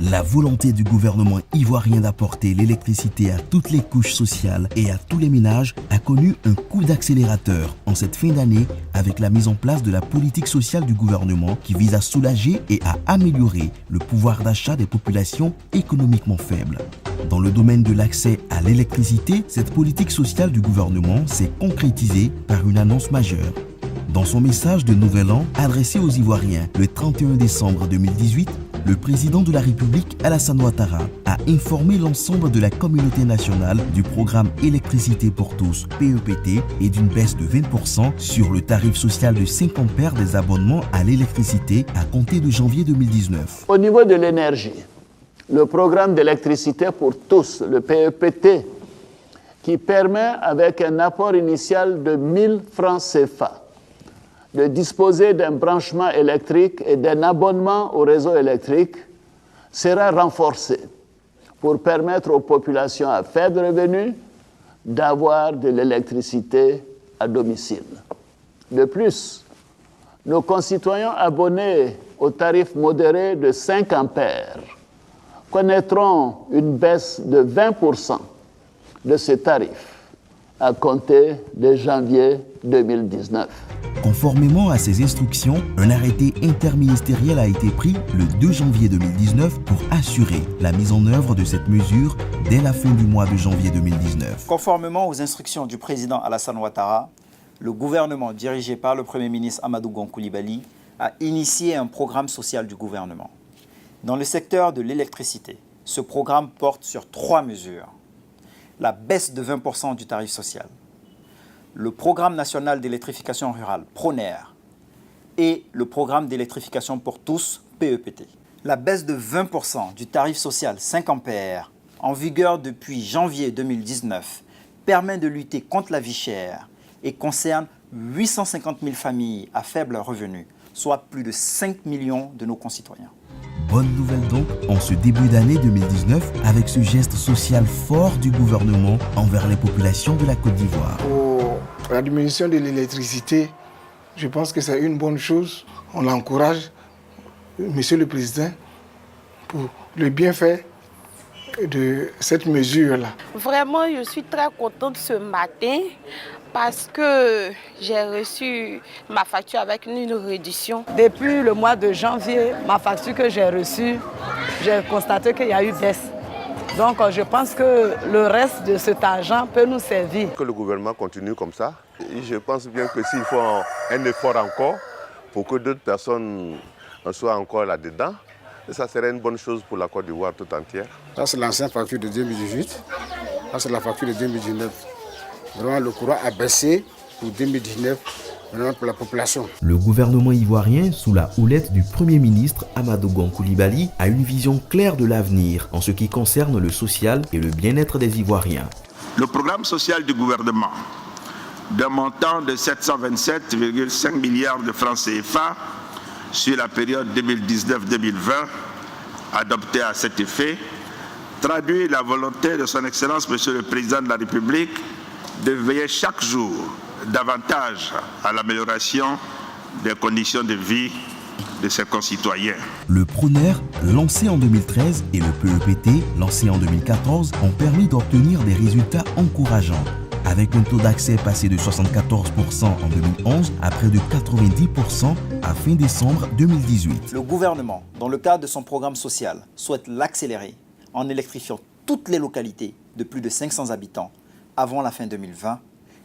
La volonté du gouvernement ivoirien d'apporter l'électricité à toutes les couches sociales et à tous les ménages a connu un coup d'accélérateur en cette fin d'année avec la mise en place de la politique sociale du gouvernement qui vise à soulager et à améliorer le pouvoir d'achat des populations économiquement faibles. Dans le domaine de l'accès à l'électricité, cette politique sociale du gouvernement s'est concrétisée par une annonce majeure. Dans son message de Nouvel An adressé aux Ivoiriens le 31 décembre 2018, le président de la République, Alassane Ouattara, a informé l'ensemble de la communauté nationale du programme Électricité pour tous, PEPT, et d'une baisse de 20% sur le tarif social de 5 ampères des abonnements à l'électricité à compter de janvier 2019. Au niveau de l'énergie, le programme d'électricité pour tous, le PEPT, qui permet, avec un apport initial de 1000 francs CFA, de disposer d'un branchement électrique et d'un abonnement au réseau électrique, sera renforcé pour permettre aux populations à faible revenu d'avoir de l'électricité à domicile. De plus, nos concitoyens abonnés au tarif modéré de 5 ampères connaîtront une baisse de 20% de ce tarif à compter de janvier 2019. Conformément à ces instructions, un arrêté interministériel a été pris le 2 janvier 2019 pour assurer la mise en œuvre de cette mesure dès la fin du mois de janvier 2019. Conformément aux instructions du président Alassane Ouattara, le gouvernement dirigé par le Premier ministre Amadou Gon Coulibaly a initié un programme social du gouvernement. Dans le secteur de l'électricité, ce programme porte sur 3 mesures. La baisse de 20% du tarif social, le programme national d'électrification rurale, PRONER, et le programme d'électrification pour tous, PEPT. La baisse de 20% du tarif social 5 ampères, en vigueur depuis janvier 2019, permet de lutter contre la vie chère et concerne 850 000 familles à faible revenu, soit plus de 5 millions de nos concitoyens. Bonne nouvelle donc en ce début d'année 2019 avec ce geste social fort du gouvernement envers les populations de la Côte d'Ivoire. Pour la diminution de l'électricité, je pense que c'est une bonne chose. On l'encourage, Monsieur le Président, pour le bienfait de cette mesure-là. Vraiment, je suis très contente ce matin parce que j'ai reçu ma facture avec une réduction. Depuis le mois de janvier, ma facture que j'ai reçue, j'ai constaté qu'il y a eu baisse. Donc je pense que le reste de cet argent peut nous servir. Que le gouvernement continue comme ça. Et je pense bien que s'il faut un effort encore pour que d'autres personnes soient encore là-dedans, ça serait une bonne chose pour la Côte d'Ivoire tout entière. Ça c'est l'ancienne facture de 2018, ça c'est la facture de 2019. Vraiment, le courant a baissé pour 2019 pour la population. Le gouvernement ivoirien, sous la houlette du Premier ministre Amadou Gon Coulibaly, a une vision claire de l'avenir en ce qui concerne le social et le bien-être des Ivoiriens. Le programme social du gouvernement, d'un montant de 727,5 milliards de francs CFA sur la période 2019-2020, adopté à cet effet, traduit la volonté de son Excellence, Monsieur le Président de la République, de veiller chaque jour davantage à l'amélioration des conditions de vie de ses concitoyens. Le PRONER, lancé en 2013, et le PEPT, lancé en 2014, ont permis d'obtenir des résultats encourageants, avec un taux d'accès passé de 74% en 2011 à près de 90% à fin décembre 2018. Le gouvernement, dans le cadre de son programme social, souhaite l'accélérer en électrifiant toutes les localités de plus de 500 habitants avant la fin 2020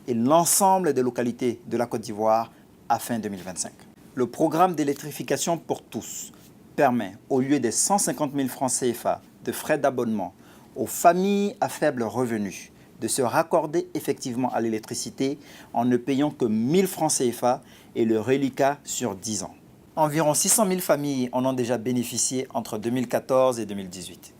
et l'ensemble des localités de la Côte d'Ivoire à fin 2025. Le programme d'électrification pour tous permet, au lieu des 150 000 francs CFA de frais d'abonnement aux familles à faible revenu, de se raccorder effectivement à l'électricité en ne payant que 1 000 francs CFA et le reliquat sur 10 ans. Environ 600 000 familles en ont déjà bénéficié entre 2014 et 2018.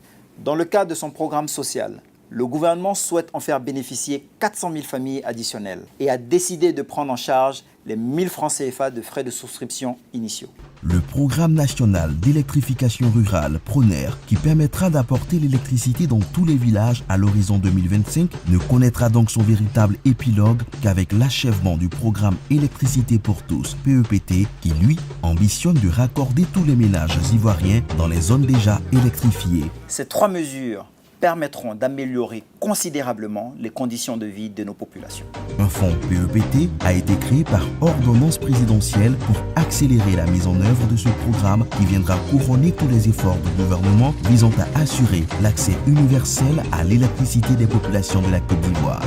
Dans le cadre de son programme social, le gouvernement souhaite en faire bénéficier 400 000 familles additionnelles et a décidé de prendre en charge les 1000 francs CFA de frais de souscription initiaux. Le programme national d'électrification rurale, PRONER, qui permettra d'apporter l'électricité dans tous les villages à l'horizon 2025, ne connaîtra donc son véritable épilogue qu'avec l'achèvement du programme Électricité pour tous, PEPT, qui lui ambitionne de raccorder tous les ménages ivoiriens dans les zones déjà électrifiées. Ces 3 mesures permettront d'améliorer considérablement les conditions de vie de nos populations. Un fonds PEPT a été créé par ordonnance présidentielle pour accélérer la mise en œuvre de ce programme qui viendra couronner tous les efforts du gouvernement visant à assurer l'accès universel à l'électricité des populations de la Côte d'Ivoire.